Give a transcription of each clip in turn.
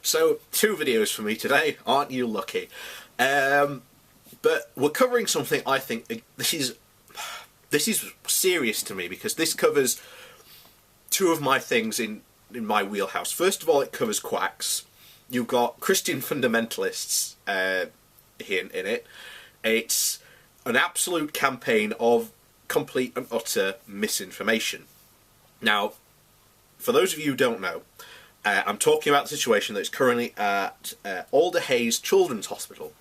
So, 2 videos for me today, aren't you lucky? But we're covering something I think, this is serious to me, because this covers 2 of my things in my wheelhouse. First of all, it covers quacks. You've got Christian fundamentalists here in it. It's an absolute campaign of complete and utter misinformation. Now, for those of you who don't know, I'm talking about the situation that's currently at Alder Hayes Children's Hospital.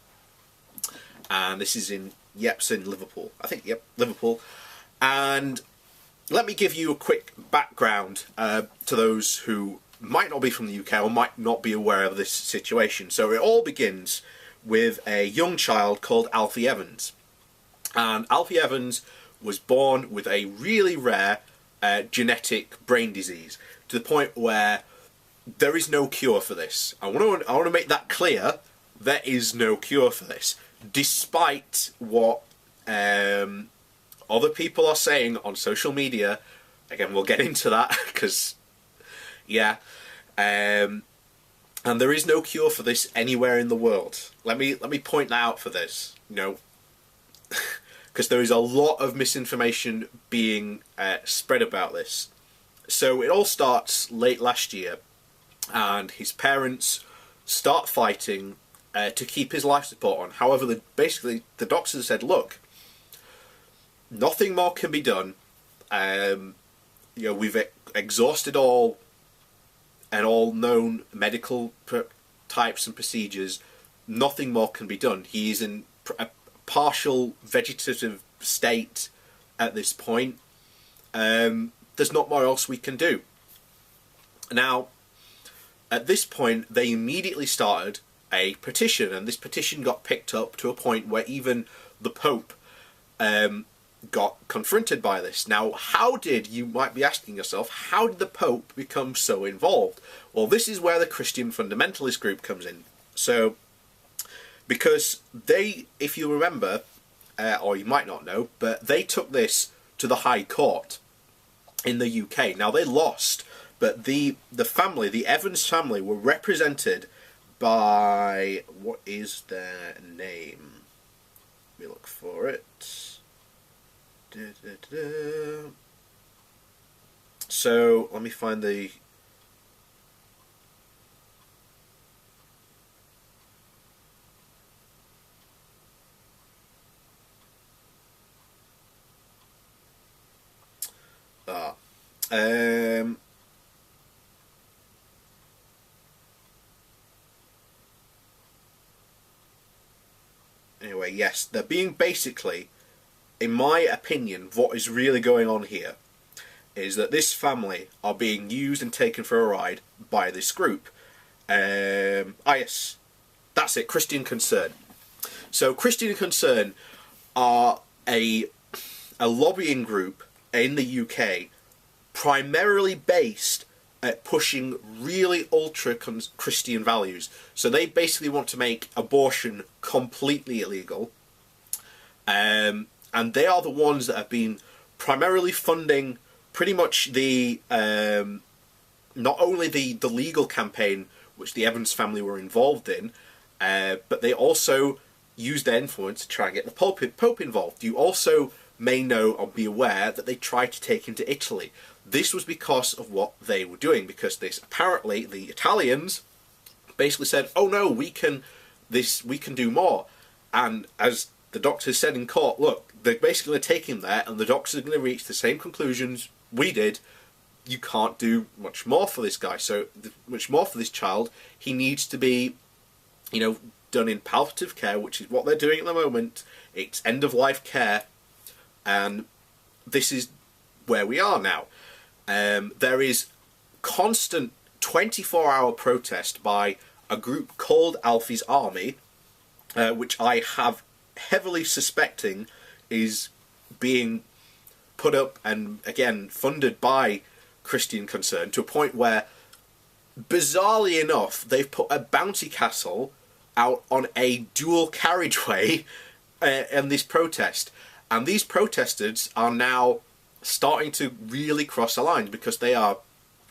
And this is in Liverpool. I think, Liverpool. And let me give you a quick background to those who might not be from the UK or might not be aware of this situation. So it all begins with a young child called Alfie Evans. And Alfie Evans was born with a really rare genetic brain disease, to the point where there is no cure for this. I want to make that clear. There is no cure for this, despite what other people are saying on social media. Again, we'll get into that because, yeah, and there is no cure for this anywhere in the world. Let me point that out for this, because there is a lot of misinformation being spread about this. So it all starts late last year, and his parents start fighting to keep his life support on. However, basically the doctors said, look, nothing more can be done. We've exhausted all known medical types and procedures. Nothing more can be done. He is in a partial vegetative state at this point. There's not more else we can do. Now, at this point, they immediately started a petition, and this petition got picked up to a point where even the Pope got confronted by this. Now, you might be asking yourself, how did the Pope become so involved? Well, this is where the Christian fundamentalist group comes in. So, because they, if you remember, or you might not know, but they took this to the High Court in the UK. Now, they lost, but the family, the Evans family, were represented by, what is their name? Let me look for it. So, let me find the... Anyway, yes, they're being basically, in my opinion, what is really going on here is that this family are being used and taken for a ride by this group. Yes, that's it, Christian Concern. So Christian Concern are a lobbying group in the UK primarily based at pushing really ultra-Christian values. So they basically want to make abortion completely illegal. And they are the ones that have been primarily funding pretty much the not only the legal campaign which the Evans family were involved in, but they also used their influence to try and get the Pope involved. You also may know or be aware that they tried to take him to Italy. This was because of what they were doing, because apparently the Italians basically said, oh no, we can do more. And as the doctors said in court, look, they're basically going to take him there, and the doctors are going to reach the same conclusions we did. You can't do much more for this guy, so much more for this child. He needs to be, done in palliative care, which is what they're doing at the moment. It's end-of-life care, and this is where we are now. There is constant 24-hour protest by a group called Alfie's Army, which I have heavily suspecting is being put up and, again, funded by Christian Concern, to a point where, bizarrely enough, they've put a bounty castle out on a dual carriageway in this protest. And these protesters are now starting to really cross the lines, because they are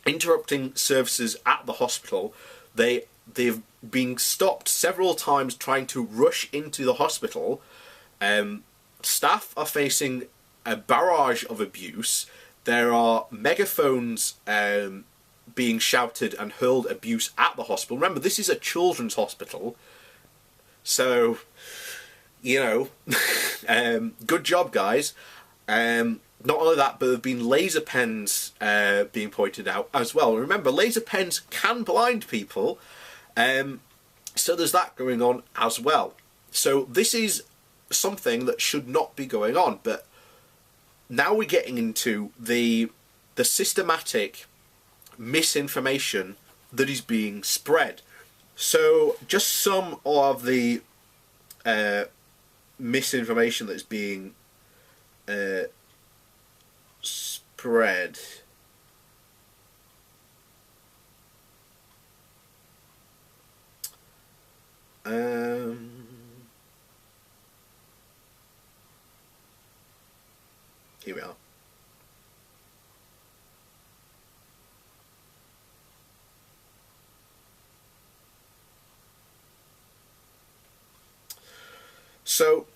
interrupting services at the hospital. They they've been stopped several times trying to rush into the hospital. Staff are facing a barrage of abuse. There are megaphones being shouted and hurled abuse at the hospital. Remember, this is a children's hospital, so, you know, good job, guys. Not only that, but there have been laser pens being pointed out as well. Remember, laser pens can blind people, so there's that going on as well. So this is something that should not be going on, but now we're getting into the systematic misinformation that is being spread. So just some of the misinformation that is being spread. Here we are. So,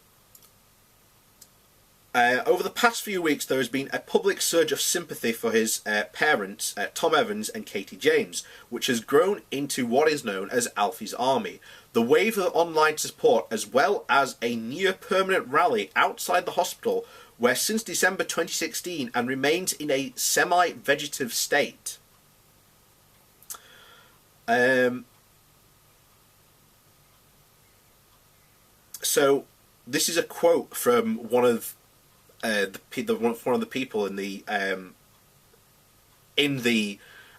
over the past few weeks, there has been a public surge of sympathy for his parents, Tom Evans and Katie James, which has grown into what is known as Alfie's Army. The wave of online support, as well as a near-permanent rally outside the hospital, where since December 2016 and remains in a semi-vegetative state. So this is a quote from one of one of the people in the I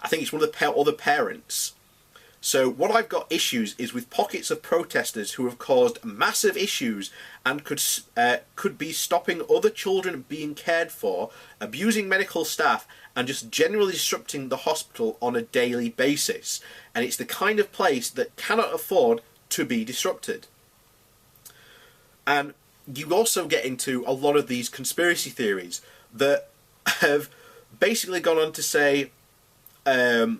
think it's one of the other parents. So what I've got issues is with pockets of protesters who have caused massive issues and could be stopping other children being cared for, abusing medical staff, and just generally disrupting the hospital on a daily basis. And it's the kind of place that cannot afford to be disrupted. And you also get into a lot of these conspiracy theories that have basically gone on to say the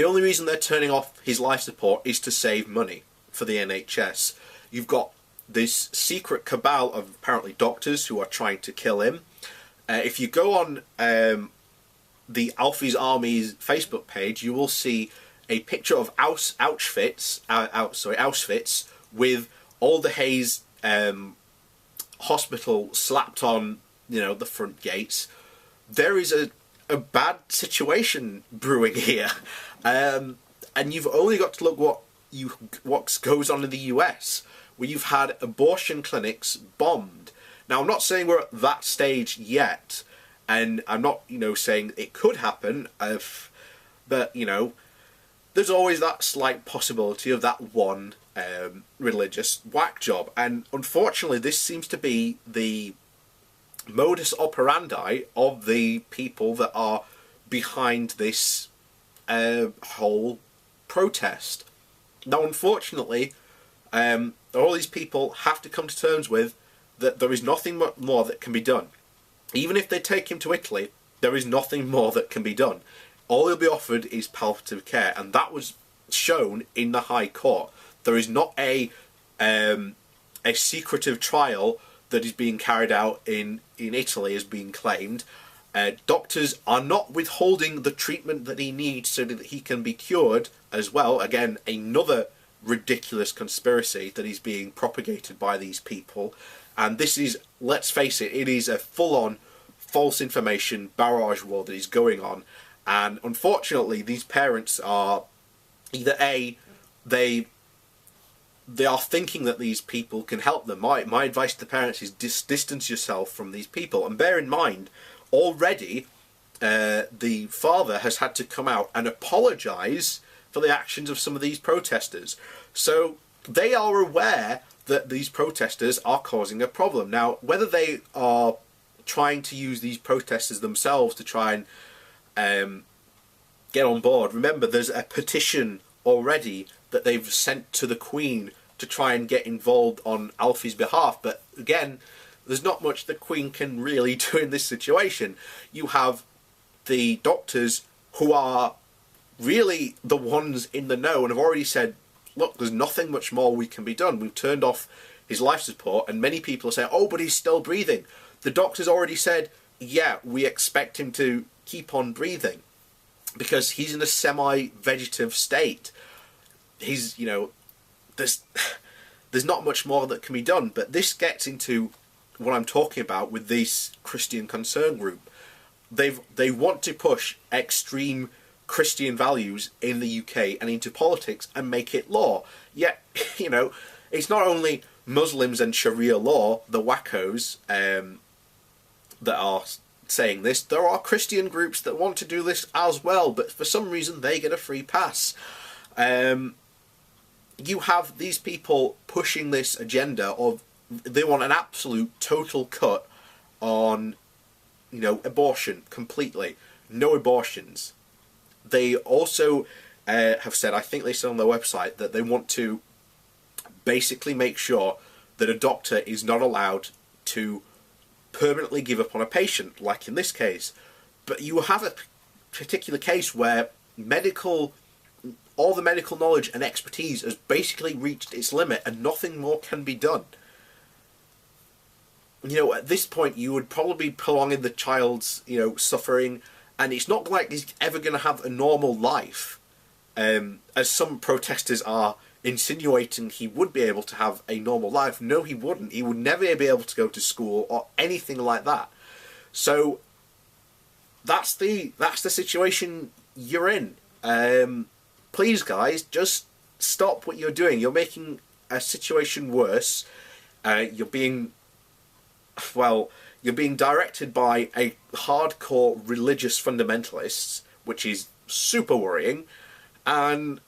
only reason they're turning off his life support is to save money for the NHS. You've got this secret cabal of apparently doctors who are trying to kill him. If you go on the Alfie's Army's Facebook page, you will see a picture of Auschwitz with all the Hayes hospital slapped on, you know, the front gates. There is a bad situation brewing here, and you've only got to look what goes on in the US, where you've had abortion clinics bombed. Now, I'm not saying we're at that stage yet, and I'm not, you know, saying it could happen, but, you know, there's always that slight possibility of that one religious whack job. And unfortunately, this seems to be the modus operandi of the people that are behind this whole protest. Now, unfortunately, all these people have to come to terms with that there is nothing more that can be done. Even if they take him to Italy, there is nothing more that can be done. All he'll be offered is palliative care, and that was shown in the High Court. There is not a secretive trial that is being carried out in Italy, as being claimed. Doctors are not withholding the treatment that he needs so that he can be cured as well. Again, another ridiculous conspiracy that is being propagated by these people. And this is, let's face it, it is a full-on false information barrage war that is going on. And unfortunately, these parents are either they are thinking that these people can help them. My advice to the parents is distance yourself from these people. And bear in mind, already the father has had to come out and apologise for the actions of some of these protesters. So they are aware that these protesters are causing a problem. Now, whether they are trying to use these protesters themselves to try and get on board. Remember, there's a petition already that they've sent to the Queen to try and get involved on Alfie's behalf. But again, there's not much the Queen can really do in this situation. You have the doctors who are really the ones in the know and have already said, look, there's nothing much more we can be done. We've turned off his life support, and many people are saying, oh, but he's still breathing. The doctor's already said, yeah, we expect him to keep on breathing because he's in a semi-vegetative state. He's, you know, there's not much more that can be done. But this gets into what I'm talking about with this Christian Concern group. They want to push extreme Christian values in the UK and into politics and make it law. Yet, you know, it's not only Muslims and Sharia law, the wackos, that are saying this. There are Christian groups that want to do this as well, but for some reason they get a free pass. You have these people pushing this agenda of they want an absolute total cut on, you know, abortion completely. No abortions. They also have said, I think they said on their website, that they want to basically make sure that a doctor is not allowed to permanently give up on a patient, like in this case. But you have a particular case where all the medical knowledge and expertise has basically reached its limit and nothing more can be done. You know, at this point you would probably be prolonging the child's, you know, suffering, and it's not like he's ever going to have a normal life, as some protesters are insinuating he would be able to have a normal life. No, he wouldn't. He would never be able to go to school or anything like that. So that's the situation you're in. Please, guys, just stop what you're doing. You're making a situation worse. You're being directed by a hardcore religious fundamentalists, which is super worrying. And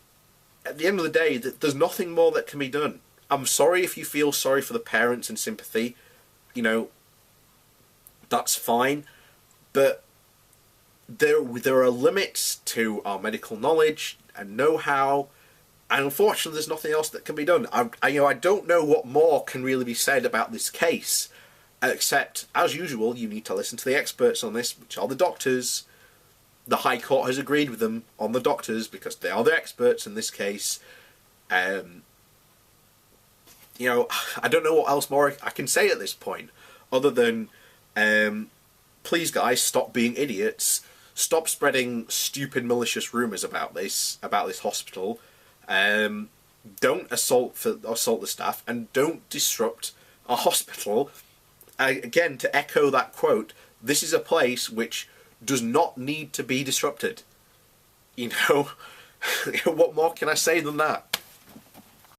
at the end of the day, there's nothing more that can be done. I'm sorry if you feel sorry for the parents and sympathy. You know, that's fine. But there are limits to our medical knowledge and know-how. And unfortunately, there's nothing else that can be done. I don't know what more can really be said about this case, except, as usual, you need to listen to the experts on this, which are the doctors. The High Court has agreed with them on the doctors because they are the experts in this case. You know, I don't know what else more I can say at this point, other than, please, guys, stop being idiots. Stop spreading stupid, malicious rumours about this hospital. Don't assault the staff, and don't disrupt a hospital. Again, to echo that quote, this is a place which does not need to be disrupted. You know, what more can I say than that?